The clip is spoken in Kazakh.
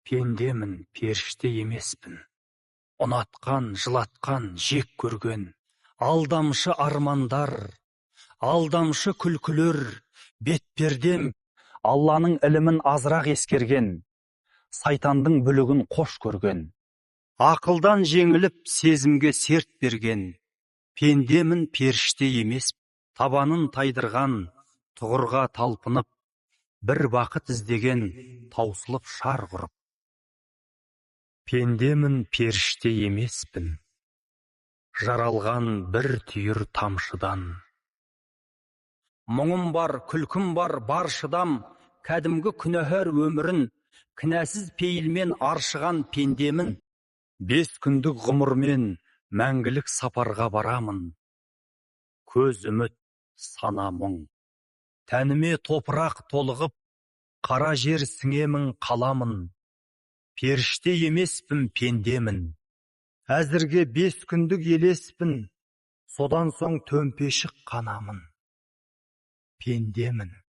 Пендемін, періште емеспін. Ұнатқан, жылатқан, жек көрген. Алдамшы армандар, алдамшы күлкілер. Бетпердем, Алланың ілімін азырақ ескерген. Сайтандың бүлігін қош көрген. Ақылдан жеңіліп, сезімге серт берген. Пендемін, періште емес. Табанын тайдырған, тұғырға талпынып, бір бақыт іздеген, таусылып шар құрып. Пендемін, періште емеспін. Жаралған бір түйір тамшыдан. Мұңым бар, күлкім бар, бар шыдам. Кәдімгі күнәһар өмірін кінәсіз пейілмен аршыған пендемін. 5 күндік ғұмырмен мәңгілік сапарға барамын. Көз үміт, сана мұң. Тәніме топырақ толығып, қара жер сіңемін қаламын. Періште емеспін, пендемін. Әзірге 5 күндік елеспін, содан соң төмпешік қанамын. Пендемін.